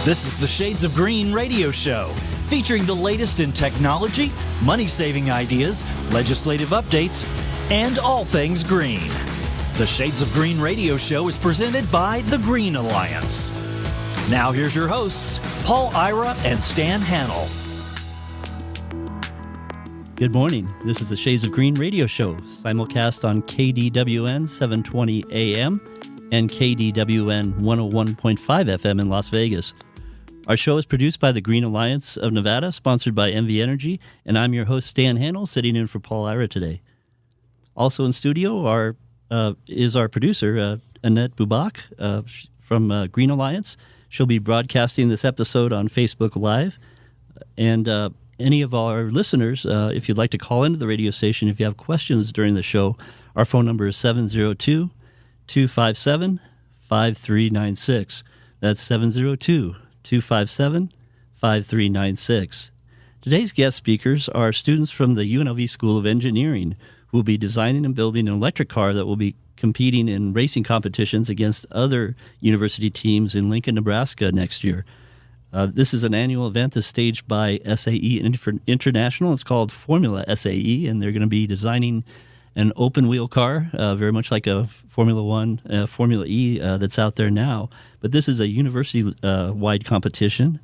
This is the Shades of Green radio show, featuring the latest in technology, money-saving ideas, legislative updates, and all things green. The Shades of Green radio show is presented by the Green Alliance. Now here's your hosts, Paul Ira and Stan Hannell. Good morning. This is the Shades of Green radio show, simulcast on KDWN 720 AM and KDWN 101.5 FM in Las Vegas. Our show is produced by the Green Alliance of Nevada, sponsored by MV Energy, and I'm your host, Stan Hannell, sitting in for Paul Ira today. Also in studio is our producer, Annette Bubak from Green Alliance. She'll be broadcasting this episode on Facebook Live. And any of our listeners, if you'd like to call into the radio station, if you have questions during the show, our phone number is 702-257-5396. That's 702-257-5396. Today's guest speakers are students from the UNLV School of Engineering who will be designing and building an electric car that will be competing in racing competitions against other university teams in Lincoln, Nebraska next year. This is an annual event that's staged by SAE International. It's called Formula SAE, and they're going to be designing an open-wheel car, very much like a Formula One, Formula E that's out there now. But this is a university-wide competition.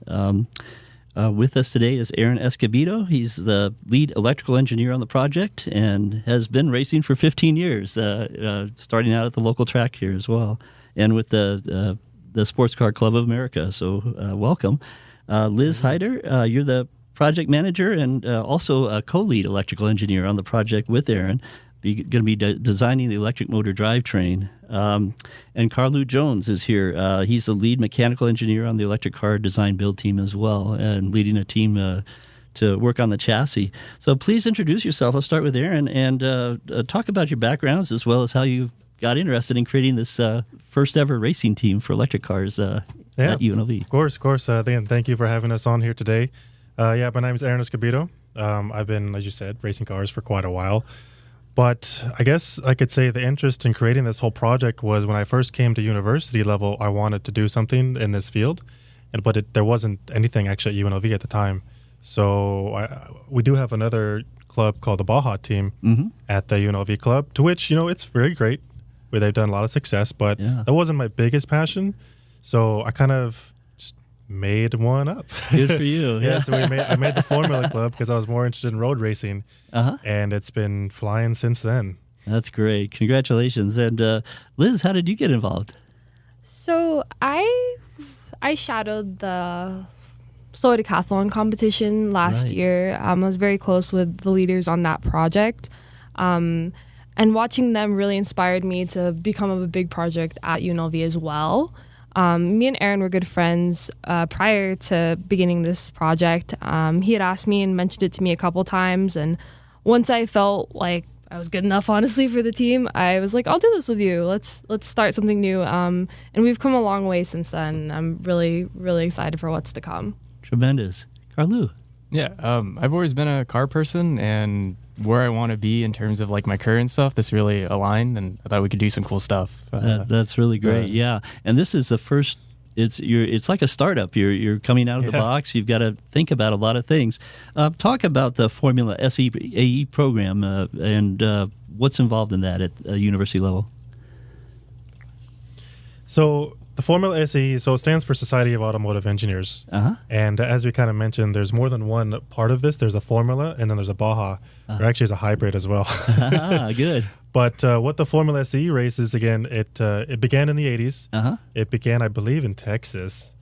With us today is Aaron Escobedo. He's the lead electrical engineer on the project and has been racing for 15 years, starting out at the local track here as well, and with the Sports Car Club of America. So welcome. Liz Hyder, you're the project manager and also a co-lead electrical engineer on the project with Aaron. Going to be designing the electric motor drivetrain. And Carlu Jones is here. He's the lead mechanical engineer on the electric car design build team as well, and leading a team to work on the chassis. So please introduce yourself. I'll start with Aaron and talk about your backgrounds as well as how you got interested in creating this first ever racing team for electric cars at UNLV. Of course. Again, thank you for having us on here today. My name is Aaron Escobedo. I've been, as you said, racing cars for quite a while. But I guess I could say the interest in creating this whole project was when I first came to university level, I wanted to do something in this field, but there wasn't anything actually at UNLV at the time. So we do have another club called the Baja team at the UNLV club, to which, it's very great, where they've done a lot of success, but that wasn't my biggest passion. So I kind of just made one up. Good for you. So I made the Formula Club because I was more interested in road racing, and it's been flying since then. That's great. Congratulations. And Liz, how did you get involved? So I shadowed the Solar Decathlon competition last year. I was very close with the leaders on that project. And watching them really inspired me to become a big project at UNLV as well. Me and Aaron were good friends prior to beginning this project. He had asked me and mentioned it to me a couple times, and once I felt like I was good enough, honestly, for the team, I was like, I'll do this with you. Let's start something new. And we've come a long way since then. I'm really, really excited for what's to come. Tremendous. Carlu? Yeah, I've always been a car person, and where I want to be in terms of like my career and stuff, this really aligned, and I thought we could do some cool stuff. That's really great. And this is the first. It's like a startup. You're coming out of the box. You've got to think about a lot of things. Talk about the Formula SAE program and what's involved in that at a university level. So the Formula SAE, so it stands for Society of Automotive Engineers. And as we kind of mentioned, there's more than one part of this. There's a Formula, and then there's a Baja. There actually is a hybrid as well. Good. But what the Formula SAE race is, again, it began in the 80s. It began, I believe, in Texas.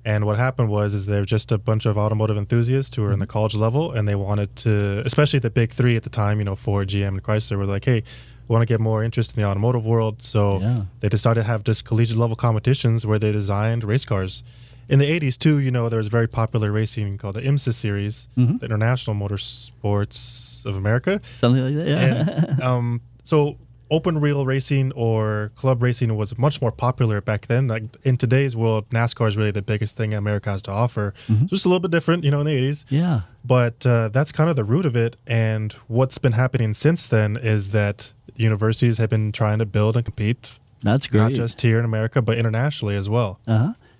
And what happened is they were just a bunch of automotive enthusiasts who were in the college level, and they wanted to, especially the big three at the time, Ford, GM, and Chrysler, were like, hey, we want to get more interest in the automotive world. So they decided to have just collegiate level competitions where they designed race cars. In the 80s, too, there was very popular racing called the IMSA series, the International Motorsports of America. Something like that, And, so open wheel racing or club racing was much more popular back then. Like in today's world, NASCAR is really the biggest thing America has to offer. Just a little bit different, in the 80s. Yeah. But that's kind of the root of it. And what's been happening since then is that universities have been trying to build and compete. That's great. Not just here in America, but internationally as well.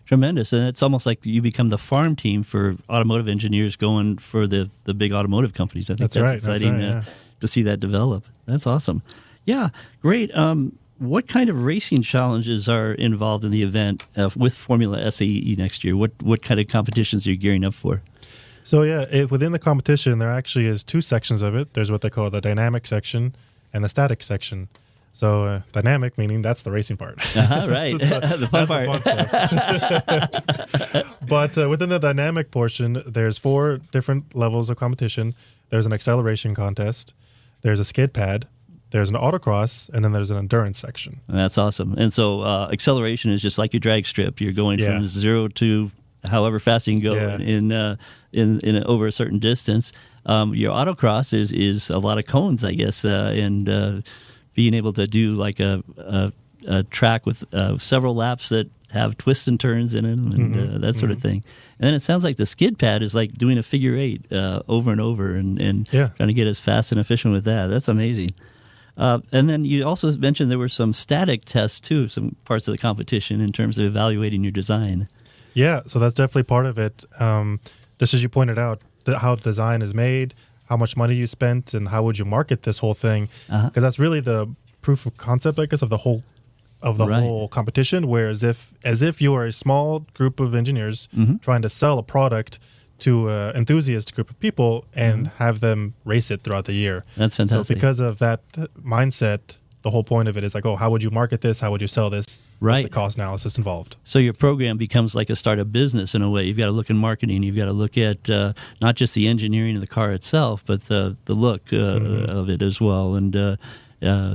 Tremendous. And it's almost like you become the farm team for automotive engineers going for the big automotive companies. I think that's exciting to see that develop. That's awesome. Yeah, great. What kind of racing challenges are involved in the event with Formula SAE next year? What kind of competitions are you gearing up for? So within the competition, there actually is two sections of it. There's what they call the dynamic section and the static section. So dynamic meaning that's the racing part. Right, the fun part. The fun stuff. But within the dynamic portion, there's 4 different levels of competition. There's an acceleration contest. There's a skid pad. There's an autocross, and then there's an endurance section. That's awesome. And so acceleration is just like your drag strip. You're going from 0 to however fast you can go in over a certain distance. Your autocross is a lot of cones, I guess, and being able to do like a track with several laps that have twists and turns in them and that sort of thing. And then it sounds like the skid pad is like doing a figure 8 over and over and trying to get as fast and efficient with that. That's amazing. And then you also mentioned there were some static tests, too, some parts of the competition in terms of evaluating your design. Yeah, so that's definitely part of it. Just as you pointed out, how design is made, how much money you spent, and how would you market this whole thing. Because that's really the proof of concept, I guess, of the whole whole competition, where as if you are a small group of engineers trying to sell a product to an enthusiast group of people and have them race it throughout the year. That's fantastic. So because of that mindset, the whole point of it is like, how would you market this? How would you sell this? Right. What's the cost analysis involved? So your program becomes like a startup business in a way. You've got to look in marketing. You've got to look at not just the engineering of the car itself, but the look of it as well. And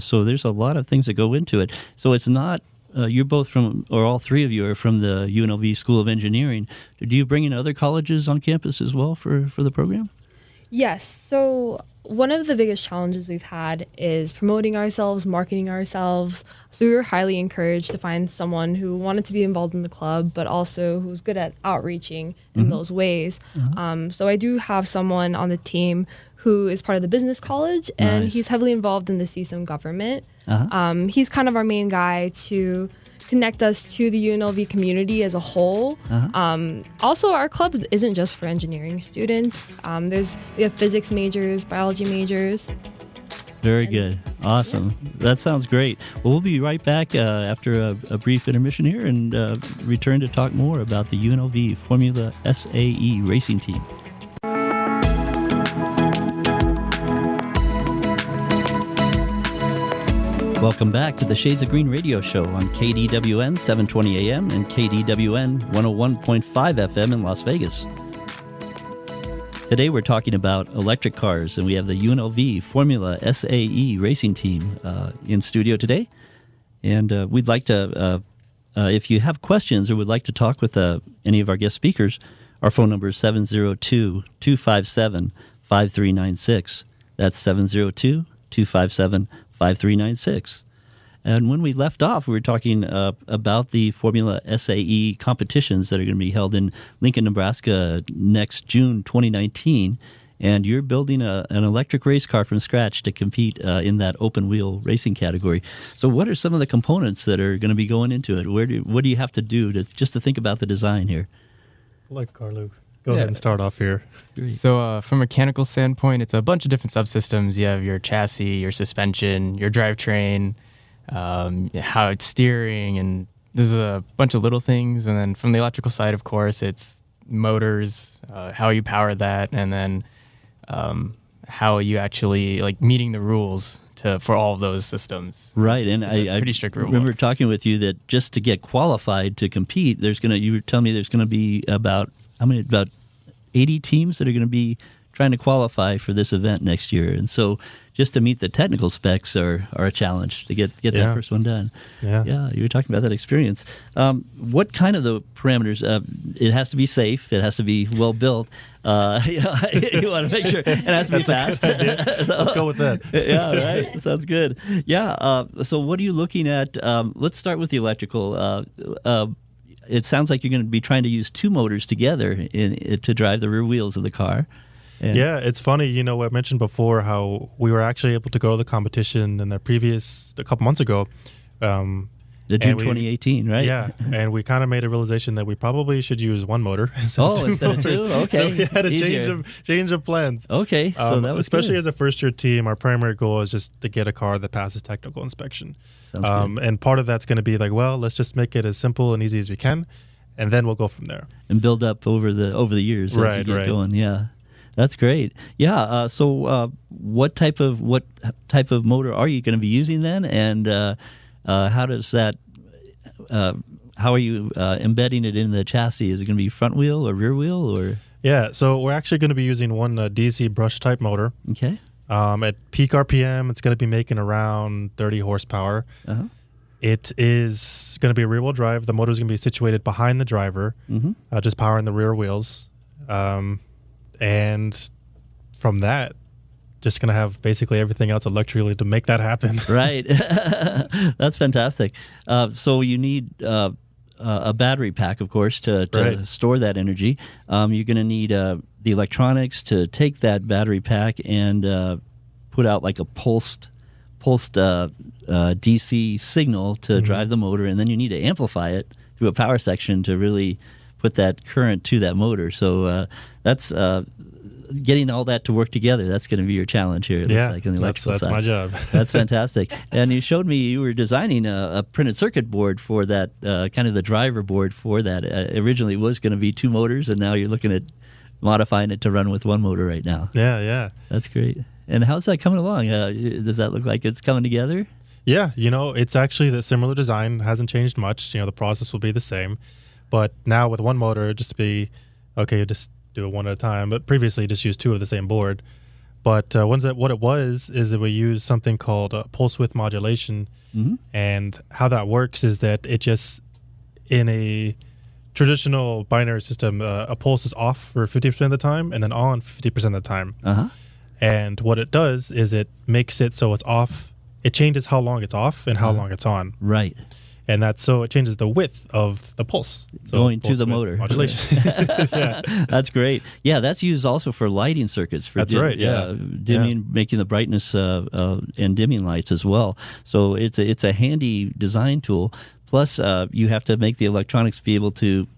so there's a lot of things that go into it. So it's not you're both from, or all three of you are from the UNLV School of Engineering. Do you bring in other colleges on campus as well for the program? Yes. So one of the biggest challenges we've had is promoting ourselves, marketing ourselves. So we were highly encouraged to find someone who wanted to be involved in the club, but also who's good at outreaching in those ways. So I do have someone on the team who is part of the business college, and he's heavily involved in the CSUN government. He's kind of our main guy to connect us to the UNLV community as a whole. Also, our club isn't just for engineering students. We have physics majors, biology majors. Very good. Awesome. Yeah. That sounds great. Well, we'll be right back after a brief intermission here and return to talk more about the UNLV Formula SAE racing team. Welcome back to the Shades of Green radio show on KDWN 720 AM and KDWN 101.5 FM in Las Vegas. Today we're talking about electric cars, and we have the UNLV Formula SAE racing team in studio today. And we'd like to, if you have questions or would like to talk with any of our guest speakers, our phone number is 702-257-5396. That's 702-257-5396. And when we left off, we were talking about the Formula SAE competitions that are going to be held in Lincoln, Nebraska next June 2019. And you're building an electric race car from scratch to compete in that open wheel racing category. So what are some of the components that are going to be going into it? What do you have to do to think about the design here? Like Carlo, go ahead and start off here. So from a mechanical standpoint, it's a bunch of different subsystems. You have your chassis, your suspension, your drivetrain, how it's steering, and there's a bunch of little things. And then from the electrical side, of course, it's motors, how you power that, and then how you actually meeting the rules for all of those systems. Right, and it's a pretty strict rule remember book. talking with you that just to get qualified to compete, you were telling me there's going to be about 80 teams that are going to be trying to qualify for this event next year. And so just to meet the technical specs are a challenge to get that first one done. Yeah, you were talking about that experience. What kind of the parameters? It has to be safe. It has to be well built. You want to make sure it has to be fast. So, let's go with that. Yeah, right. Sounds good. Yeah. So what are you looking at? Let's start with the electrical. It sounds like you're going to be trying to use two motors together to drive the rear wheels of the car. Yeah, it's funny. I mentioned before how we were actually able to go to the competition in a couple months ago. The June 2018, right? Yeah, and we kind of made a realization that we probably should use one motor instead of two instead motors. of two? Okay. So we had a Easier. change of plans. Okay, so that was especially good. as a first-year team, our primary goal is just to get a car that passes technical inspection. Sounds good. And part of that's going to be like, well, let's just make it as simple and easy as we can, and then we'll go from there. And build up over the years as you get going. Yeah, that's great. Yeah. So what type of motor are you going to be using then, and how does that? How are you embedding it in the chassis? Is it going to be front wheel or rear wheel or? Yeah. So we're actually going to be using one DC brush type motor. Okay. At peak RPM, it's going to be making around 30 horsepower. Uh-huh. It is going to be a rear-wheel drive. The motor is going to be situated behind the driver, just powering the rear wheels. And from that, just going to have basically everything else electrically to make that happen. Right. That's fantastic. So you need a battery pack, of course, to Right. store that energy. You're going to need the electronics to take that battery pack and put out like a pulsed DC signal to drive the motor, and then you need to amplify it through a power section to really put that current to that motor. So that's getting all that to work together. That's going to be your challenge here. It looks like on the electrical that's side. my job. That's fantastic. And you showed me you were designing a printed circuit board for that, kind of the driver board for that. Originally it was going to be two motors, and now you're looking at modifying it to run with one motor right now. Yeah. That's great. And how's that coming along? Does that look like it's coming together? Yeah, it's actually the similar design, hasn't changed much. The process will be the same. But now with one motor, it'd just be, okay, just do it one at a time. But previously, just use two of the same board. But what it was is that we use something called pulse width modulation. And how that works is that it just, in a traditional binary system, a pulse is off for 50% of the time and then on 50% of the time. Uh-huh. And what it does is it makes it so it's off. It changes how long it's off and how long it's on. Right. And it changes the width of the pulse. So Going to pulse the width motor. Modulation. Yeah. That's great. Yeah, that's used also for lighting circuits. For That's right, yeah. Dimming, making the brightness and dimming lights as well. So it's a handy design tool. Plus, you have to make the electronics be able to,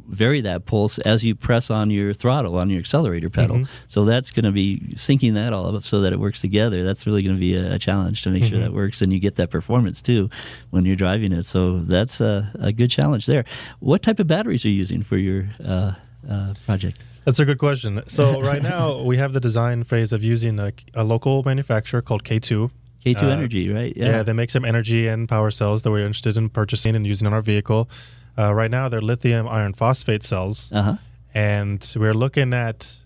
vary that pulse as you press on your throttle, on your accelerator pedal. So that's going to be syncing that all up so that it works together. That's really going to be a challenge to make sure that works, and you get that performance too when you're driving it. So that's a good challenge there. What type of batteries are you using for your project? That's a good question. So right now we have the design phase of using a local manufacturer called K2. K2 Energy, right? Yeah, they make some energy and power cells that we're interested in purchasing and using in our vehicle. Right now, they're lithium iron phosphate cells, and we're looking at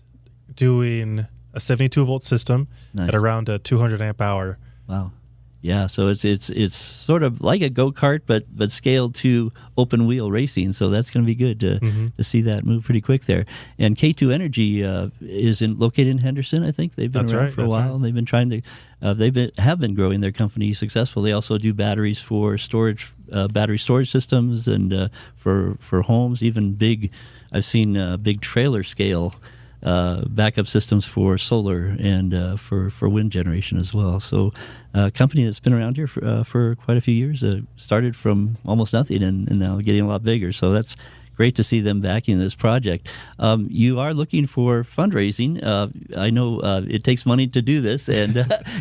doing a 72-volt system at around a 200 amp hour. Wow. Yeah, so it's sort of like a go-kart, but scaled to open wheel racing. So that's going to be good to see that move pretty quick there. And K2 Energy is located in Henderson, I think. They've been around for a while. Right. They've been trying to have been growing their company successfully. They also do batteries for storage, battery storage systems, and for homes, even big. I've seen big trailer scale backup systems for solar and for wind generation as well. So a company that's been around here for quite a few years, started from almost nothing and now getting a lot bigger. So that's great to see them backing this project. You are looking for fundraising. I know it takes money to do this, and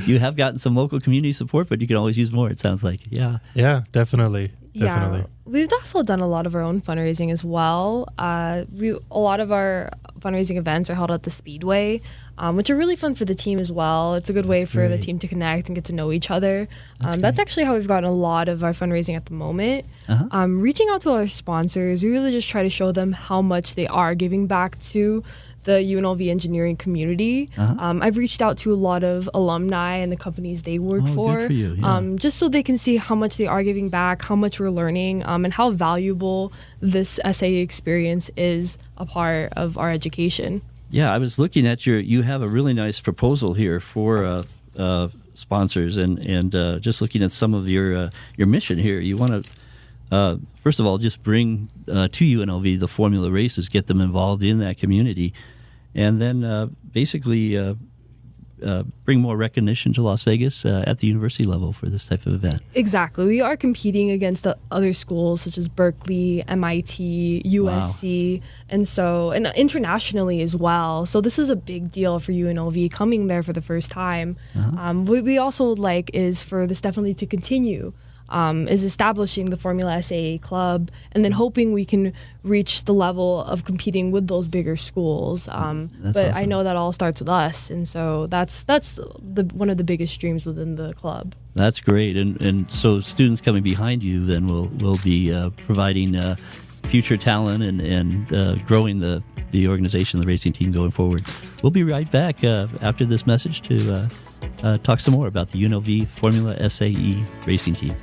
you have gotten some local community support, but you can always use more, it sounds like. Yeah. Yeah, definitely. Yeah, we've also done a lot of our own fundraising as well. A lot of our fundraising events are held at the Speedway, which are really fun for the team as well. It's a good way for the team to connect and get to know each other. That's actually how we've gotten a lot of our fundraising at the moment. Reaching out to our sponsors, we really just try to show them how much they are giving back to the UNLV engineering community. I've reached out to a lot of alumni and the companies they work for, good for you. Yeah. just so they can see how much they are giving back, how much we're learning, and how valuable this SAE experience is a part of our education. Yeah, I was looking at you have a really nice proposal here for sponsors, and just looking at some of your mission here. You want to, first of all, just bring to UNLV the Formula races, get them involved in that community. And then basically bring more recognition to Las Vegas at the university level for this type of event. Exactly. We are competing against the other schools such as Berkeley, MIT, USC, and internationally as well. So this is a big deal for UNLV coming there for the first time. What we also would like is for this definitely to continue. Is establishing the Formula SAE club, and then hoping we can reach the level of competing with those bigger schools. But awesome. I know that all starts with us, and so that's one of the biggest dreams within the club. That's great, and so students coming behind you then will be providing future talent and growing the organization, the racing team going forward. We'll be right back after this message to talk some more about the UNLV Formula SAE racing team.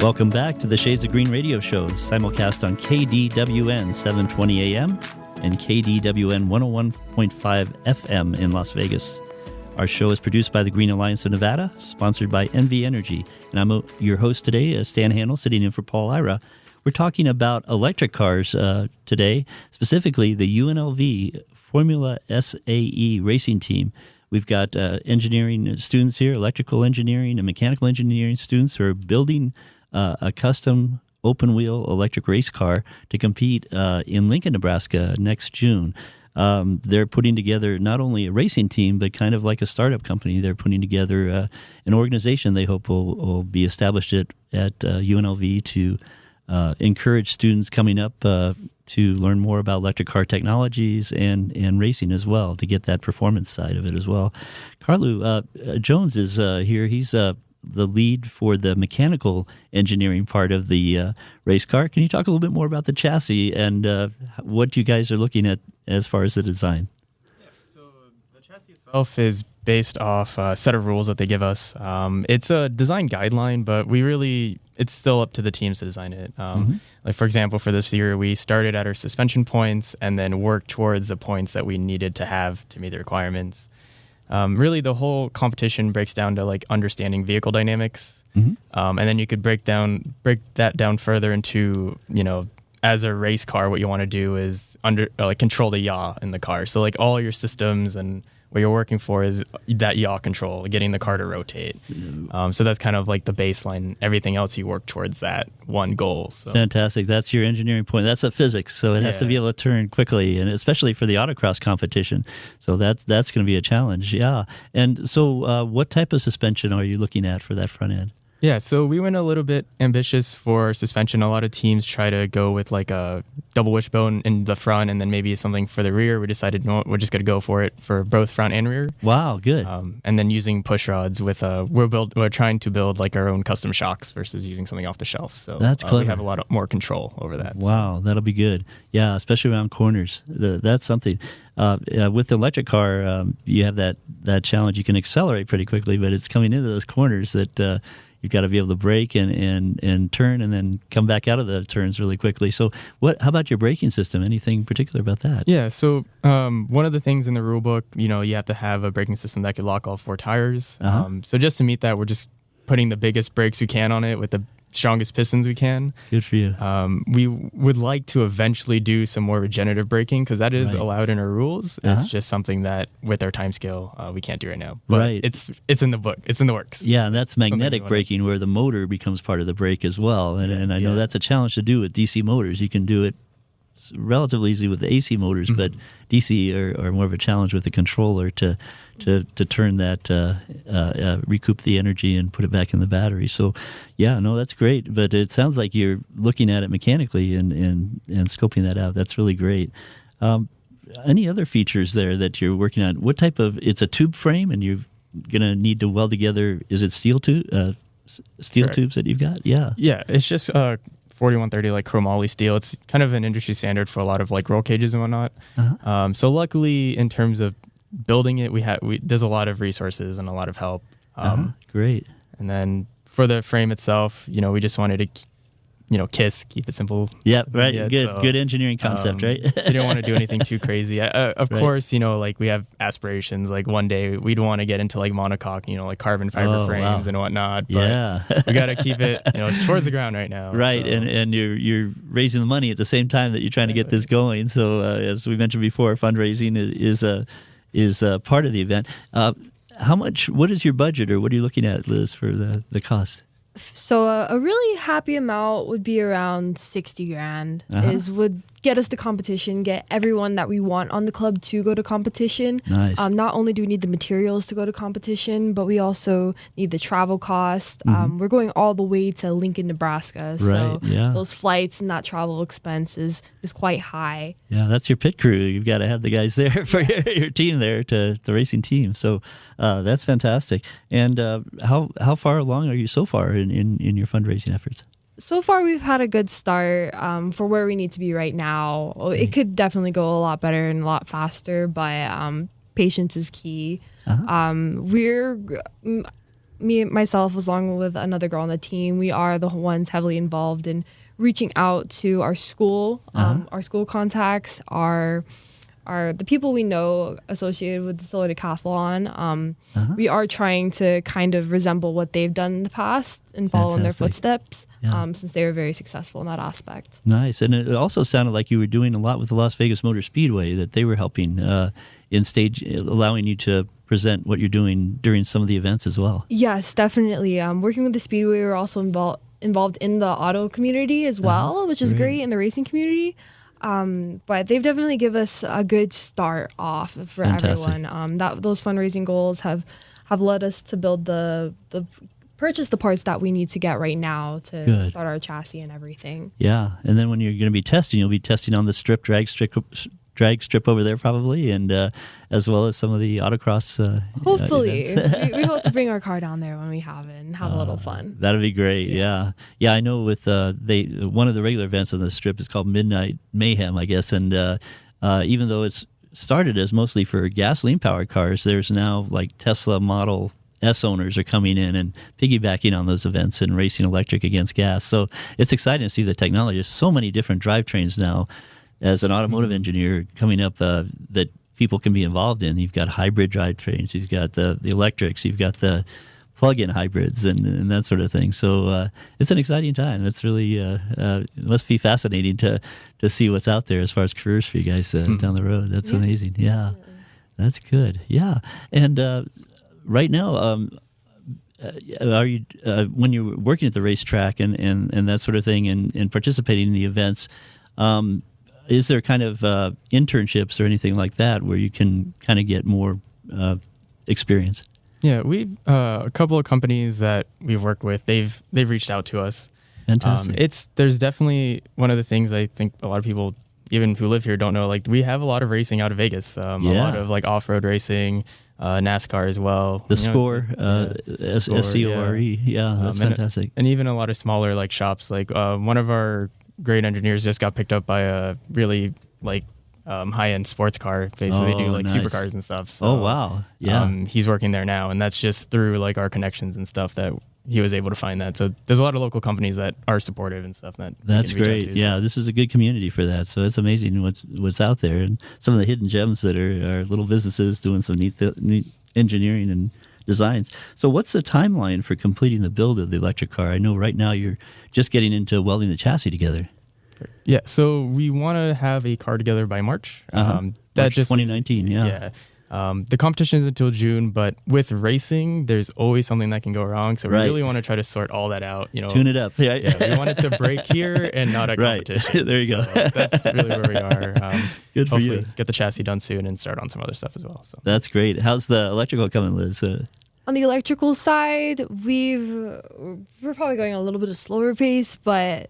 Welcome back to the Shades of Green radio show, simulcast on KDWN 720 AM and KDWN 101.5 FM in Las Vegas. Our show is produced by the Green Alliance of Nevada, sponsored by NV Energy, and I'm your host today, Stan Handel, sitting in for Paul Ira. We're talking about electric cars today, specifically the UNLV Formula SAE racing team. We've got engineering students here, electrical engineering and mechanical engineering students who are building a custom open-wheel electric race car to compete in Lincoln, Nebraska next June. They're putting together not only a racing team, but kind of like a startup company. They're putting together an organization they hope will be established at UNLV to encourage students coming up to learn more about electric car technologies and racing as well, to get that performance side of it as well. Carlu Jones is here. He's the lead for the mechanical engineering part of the race car. Can you talk a little bit more about the chassis and what you guys are looking at as far as the design? Yeah, so the chassis itself is based off a set of rules that they give us. It's a design guideline, but it's still up to the teams to design it. Like, for example, for this year, we started at our suspension points and then worked towards the points that we needed to have to meet the requirements. Really, the whole competition breaks down to like understanding vehicle dynamics, and then you could break that down further into, as a race car, what you want to do is control the yaw in the car. So like all your systems and what you're working for is that yaw control, getting the car to rotate. So that's kind of like the baseline. Everything else you work towards that one goal. So. Fantastic. That's your engineering point. That's a physics, so it has to be able to turn quickly, and especially for the autocross competition. So that's going to be a challenge. Yeah. And so what type of suspension are you looking at for that front end? Yeah, so we went a little bit ambitious for suspension. A lot of teams try to go with like a double wishbone in the front and then maybe something for the rear. We decided, no, we're just going to go for it for both front and rear. Wow, good. And then using push rods with we're trying to build like our own custom shocks versus using something off the shelf. So that's clever. We have a lot more control over that. Wow, so. That'll be good. Yeah, especially around corners. That's something. With the electric car, you have that challenge. You can accelerate pretty quickly, but it's coming into those corners that you've got to be able to brake and turn and then come back out of the turns really quickly. So how about your braking system? Anything particular about that? Yeah, so one of the things in the rule book, you have to have a braking system that could lock all 4 tires. So just to meet that, we're just putting the biggest brakes we can on it with the strongest pistons we can. Good for you. We would like to eventually do some more regenerative braking because that is allowed in our rules. It's just something that with our time scale we can't do right now. But it's in the book. It's in the works. Yeah, and that's magnetic braking where the motor becomes part of the brake as well. And I know that's a challenge to do with DC motors. You can do it relatively easy with the AC motors, but DC are more of a challenge with the controller to turn that, recoup the energy and put it back in the battery. So, yeah, no, that's great. But it sounds like you're looking at it mechanically and scoping that out. That's really great. Any other features there that you're working on? What type of? It's a tube frame, and you're going to need to weld together. Is it steel tubes that you've got? Yeah. Yeah, it's just 4130 like chromoly steel. It's kind of an industry standard for a lot of like roll cages and whatnot. So luckily, in terms of building it, there's a lot of resources and a lot of help. Great. And then for the frame itself, we just wanted to, keep it simple. Yeah, right. Yeah, Good engineering concept, right? We didn't want to do anything too crazy. Of course, like we have aspirations. Like one day we'd want to get into like monocoque, like carbon fiber frames and whatnot. But we got to keep it, towards the ground right now. Right, so. and you're raising the money at the same time that you're trying to get this going. So as we mentioned before, fundraising is part of the event. What is your budget, or what are you looking at, Liz, for the cost? So a really happy amount would be around 60 grand would get us the competition, get everyone that we want on the club to go to competition. Nice. Not only do we need the materials to go to competition, but we also need the travel cost. We're going all the way to Lincoln, Nebraska. So those flights and that travel expense is quite high. Yeah, that's your pit crew. You've got to have the guys there for your team there, to the racing team. So that's fantastic. And how far along are you so far in your fundraising efforts? So far, we've had a good start for where we need to be right now. It could definitely go a lot better and a lot faster, but patience is key. Myself, along with another girl on the team, we are the ones heavily involved in reaching out to our school, our school contacts, are the people we know associated with the Solar Decathlon. We are trying to kind of resemble what they've done in the past and follow in their footsteps, since they were very successful in that aspect. Nice. And it also sounded like you were doing a lot with the Las Vegas Motor Speedway, that they were helping in stage, allowing you to present what you're doing during some of the events as well. Yes, definitely. Working with the Speedway, we're also involved in the auto community as well, which is great, in the racing community. But they've definitely given us a good start off for everyone. Those fundraising goals have led us to build purchase the parts that we need to get right now to start our chassis and everything. Yeah, and then when you're going to be testing, you'll be testing on the drag strip over there probably, and as well as some of the autocross hopefully. we hope to bring our car down there when we have it and have a little fun. That'd be great. Yeah. I know with one of the regular events on the strip is called Midnight Mayhem, I guess, and even though it's started as mostly for gasoline powered cars, there's now like Tesla Model S owners are coming in and piggybacking on those events and racing electric against gas. So it's exciting to see the technology. There's so many different drivetrains now as an automotive engineer coming up that people can be involved in. You've got hybrid drivetrains, you've got the electrics, you've got the plug-in hybrids and that sort of thing. So it's an exciting time. It's really it must be fascinating to see what's out there as far as careers for you guys down the road. That's amazing. Yeah, that's good. Yeah, and right now, are you when you're working at the racetrack and that sort of thing and participating in the events? Is there kind of internships or anything like that where you can kind of get more experience? Yeah, we've a couple of companies that we've worked with. They've reached out to us. Fantastic. There's definitely one of the things I think a lot of people, even who live here, don't know. Like we have a lot of racing out of Vegas. A lot of like off-road racing, NASCAR as well. The Score, SCORE. Yeah, that's fantastic. And even a lot of smaller like shops. Like one of our great engineers just got picked up by a really like high-end sports car. Basically, they do like supercars and stuff. So, wow! Yeah, he's working there now, and that's just through like our connections and stuff that he was able to find that. So there's a lot of local companies that are supportive and stuff. That's great. Yeah, this is a good community for that. So it's amazing what's out there and some of the hidden gems that are little businesses doing some neat engineering and designs. So what's the timeline for completing the build of the electric car? I know right now you're just getting into welding the chassis together. Yeah, so we want to have a car together by March. March 2019, yeah. The competition is until June, but with racing, there's always something that can go wrong. So we really want to try to sort all that out. Tune it up. Yeah, we want it to break here and not at competition. There you go. That's really where we are. Good for you. Get the chassis done soon and start on some other stuff as well. So that's great. How's the electrical coming, Liz? On the electrical side, we're probably going a little bit of slower pace, but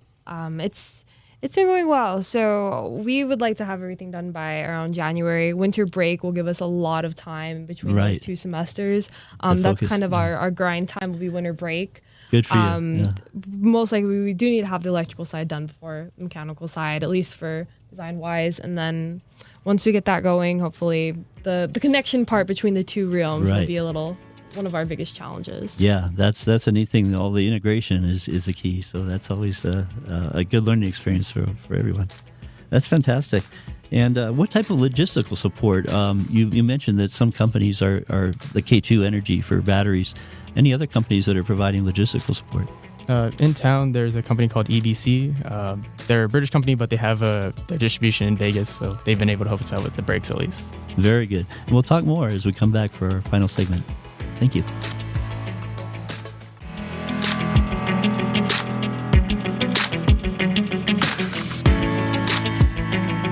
it's been going well. So we would like to have everything done by around January. Winter break will give us a lot of time between those 2 semesters. That's kind of our grind time will be winter break. Good for you. Most likely we do need to have the electrical side done before the mechanical side, at least for design-wise. And then once we get that going, hopefully the connection part between the two realms will be one of our biggest challenges. Yeah, that's a neat thing. All the integration is the key. So that's always a good learning experience for everyone. That's fantastic. And what type of logistical support? You mentioned that some companies are the K2 Energy for batteries. Any other companies that are providing logistical support? In town, there's a company called EBC. They're a British company, but they have their distribution in Vegas, so they've been able to help us out with the brakes at least. Very good. And we'll talk more as we come back for our final segment. Thank you.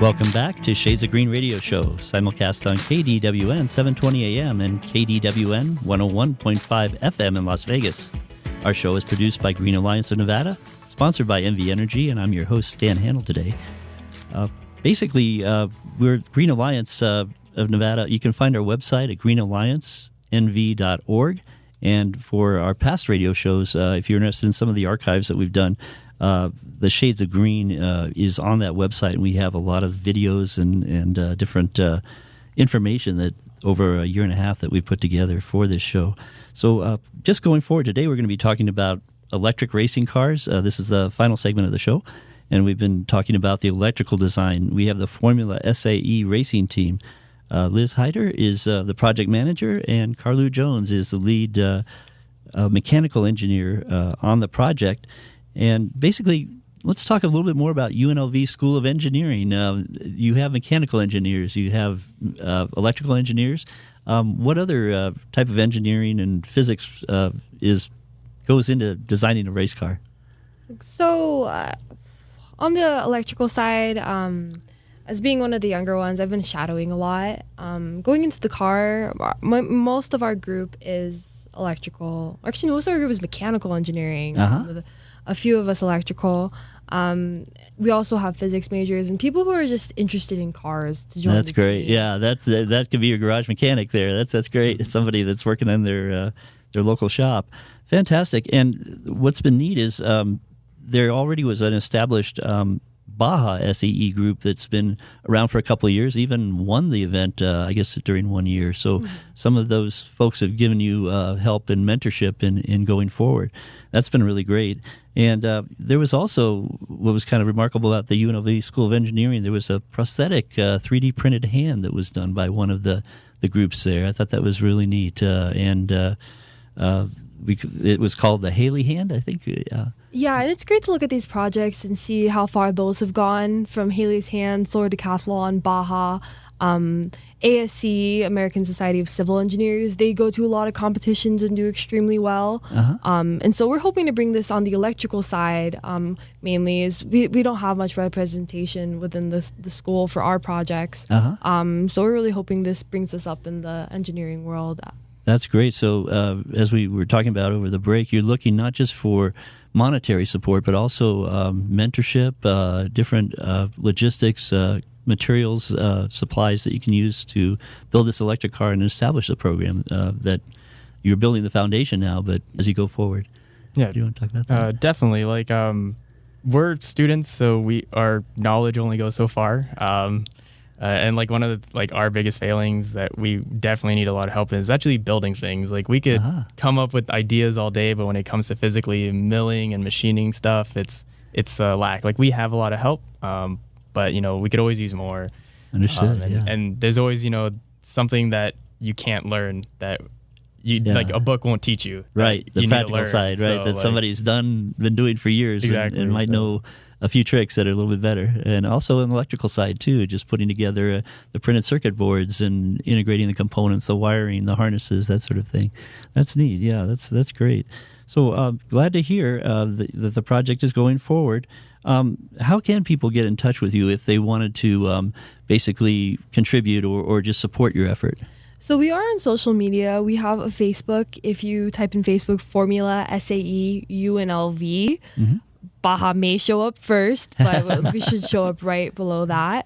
Welcome back to Shades of Green Radio Show, simulcast on KDWN 720 AM and KDWN 101.5 FM in Las Vegas. Our show is produced by Green Alliance of Nevada, sponsored by NV Energy, and I'm your host, Stan Handel, today. We're Green Alliance of Nevada. You can find our website at greenalliancenv.org. And for our past radio shows, if you're interested in some of the archives that we've done, the Shades of Green is on that website, and we have a lot of videos and different information that over a year and a half that we've put together for this show. So just going forward, today we're going to be talking about electric racing cars. This is the final segment of the show, and we've been talking about the electrical design. We have the Formula SAE racing team. Liz Hyder is the project manager, and Carlu Jones is the lead mechanical engineer on the project. And basically, let's talk a little bit more about UNLV School of Engineering. You have mechanical engineers, you have electrical engineers. What other type of engineering and physics goes into designing a race car? So on the electrical side, as being one of the younger ones, I've been shadowing a lot. Going into the car, most of our group is electrical. Actually, most of our group is mechanical engineering. With a few of us electrical. We also have physics majors and people who are just interested in cars to join. That's great. Team. Yeah, that could be your garage mechanic there. That's great. It's somebody that's working in their local shop. Fantastic. And what's been neat is there already was an established Baja SAE group that's been around for a couple of years, even won the event, I guess, during 1 year. So some of those folks have given you help and mentorship in going forward. That's been really great. And there was also, what was kind of remarkable about the UNLV School of Engineering, there was a prosthetic 3D printed hand that was done by one of the groups there. I thought that was really neat. It was called the Haley hand, I think. Yeah, and it's great to look at these projects and see how far those have gone, from Haley's Hand, Solar Decathlon, Baja, ASC, American Society of Civil Engineers. They go to a lot of competitions and do extremely well. And so we're hoping to bring this on the electrical side, mainly. Is we don't have much representation within the school for our projects. So we're really hoping this brings us up in the engineering world. That's great. So as we were talking about over the break, you're looking not just for monetary support, but also mentorship, different logistics, materials, supplies that you can use to build this electric car and establish the program that you're building the foundation now, but as you go forward. Yeah. Do you want to talk about that? Definitely. Like, we're students, so our knowledge only goes so far. And like one of our biggest failings that we definitely need a lot of help in is actually building things. Like, we could come up with ideas all day, but when it comes to physically milling and machining stuff, it's a lack. Like, we have a lot of help, but we could always use more. Understood. And there's always something that you can't learn that like a book won't teach you. Right, the practical side, right? So, that somebody's been doing for years, exactly, and might know a few tricks that are a little bit better. And also on the electrical side too, just putting together the printed circuit boards and integrating the components, the wiring, the harnesses, that sort of thing. That's neat. Yeah, that's great. So glad to hear that the project is going forward. How can people get in touch with you if they wanted to basically contribute or just support your effort? So we are on social media. We have a Facebook. If you type in Facebook, Formula SAE UNLV, Baja may show up first, but we should show up right below that.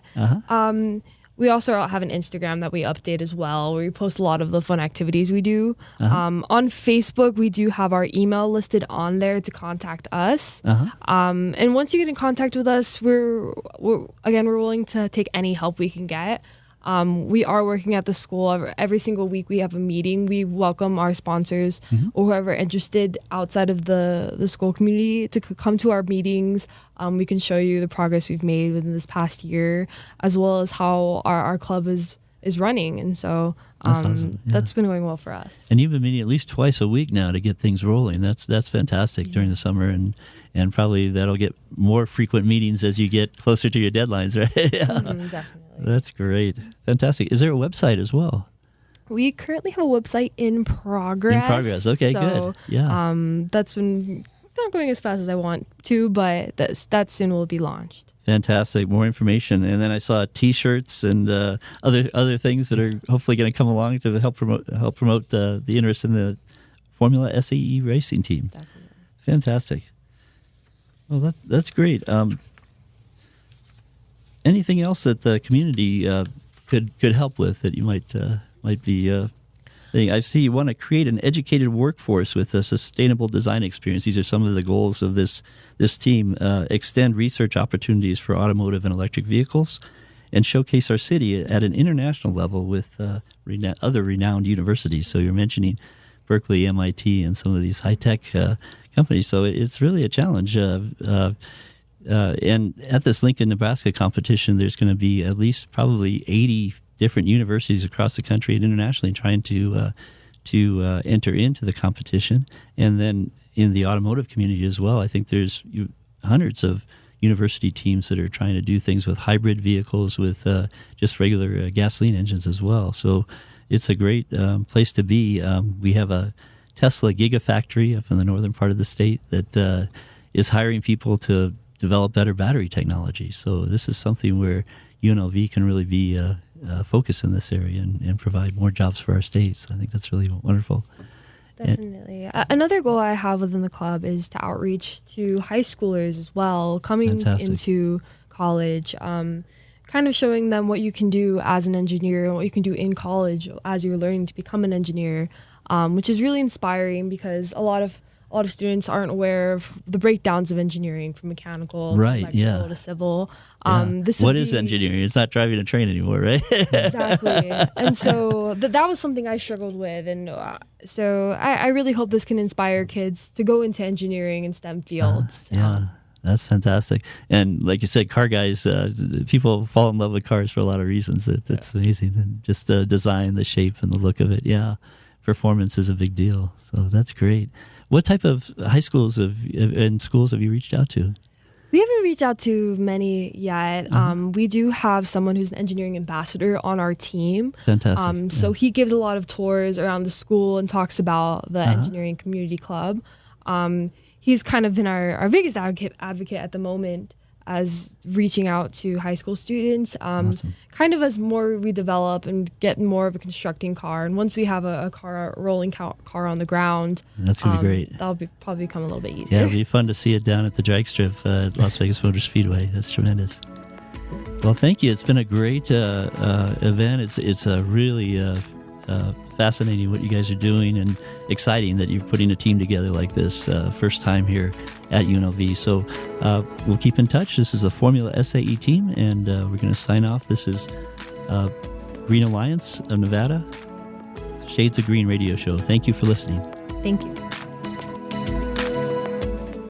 we also have an Instagram that we update as well, where we post a lot of the fun activities we do. On Facebook, we do have our email listed on there to contact us. And once you get in contact with us, we're willing to take any help we can get. We are working at the school. Every single week we have a meeting. We welcome our sponsors or whoever interested outside of the school community to come to our meetings. We can show you the progress we've made within this past year, as well as how our club is running. And so That's awesome. Yeah. that's been going well for us. And you've been meeting at least twice a week now to get things rolling. That's fantastic during the summer, and probably that'll get more frequent meetings as you get closer to your deadlines, right? Definitely. That's great. Fantastic. Is there a website as well? We currently have a website in progress. In progress. Okay, good. Yeah. That's been not going as fast as I want to, but that soon will be launched. Fantastic. More information. And then I saw T-shirts and other things that are hopefully going to come along to help promote the interest in the Formula SAE racing team. Definitely. Fantastic. Well, that's great. Anything else that the community could help with that you might be thinking? I see you want to create an educated workforce with a sustainable design experience. These are some of the goals of this team. Extend research opportunities for automotive and electric vehicles, and showcase our city at an international level with other renowned universities. So you're mentioning Berkeley, MIT, and some of these high-tech companies. So it's really a challenge. And at this Lincoln, Nebraska competition, there's going to be at least probably 80 different universities across the country and internationally trying to enter into the competition. And then in the automotive community as well, I think there's hundreds of university teams that are trying to do things with hybrid vehicles, with just regular gasoline engines as well. So it's a great place to be. We have a Tesla Gigafactory up in the northern part of the state that is hiring people to develop better battery technology. So this is something where UNLV can really be focused in this area and provide more jobs for our state. So I think that's really wonderful. Definitely. Another goal I have within the club is to outreach to high schoolers as well, coming into college, kind of showing them what you can do as an engineer and what you can do in college as you're learning to become an engineer, which is really inspiring because a lot of students aren't aware of the breakdowns of engineering, from mechanical to electrical to civil. What is engineering? It's not driving a train anymore, right? Exactly. And so that was something I struggled with. And so I really hope this can inspire kids to go into engineering and STEM fields. That's fantastic. And like you said, car guys, people fall in love with cars for a lot of reasons. That's amazing. And just the design, the shape, and the look of it. Yeah. Performance is a big deal. So that's great. What type of high schools and schools have you reached out to? We haven't reached out to many yet. We do have someone who's an engineering ambassador on our team. Fantastic. So he gives a lot of tours around the school and talks about the engineering community club. He's kind of been our biggest advocate at the moment, as reaching out to high school students, awesome. Kind of as more we develop and get more of a constructing car. And once we have a rolling car on the ground, that's going to be great. That'll probably become a little bit easier. Yeah, it'll be fun to see it down at the drag strip at Las Vegas Motor Speedway. That's tremendous. Well, thank you. It's been a great event. It's a really fascinating what you guys are doing, and exciting that you're putting a team together like this first time here at UNLV. So we'll keep in touch. This is the Formula SAE team, and we're going to sign off. This is Green Alliance of Nevada, Shades of Green radio show. Thank you for listening. Thank you.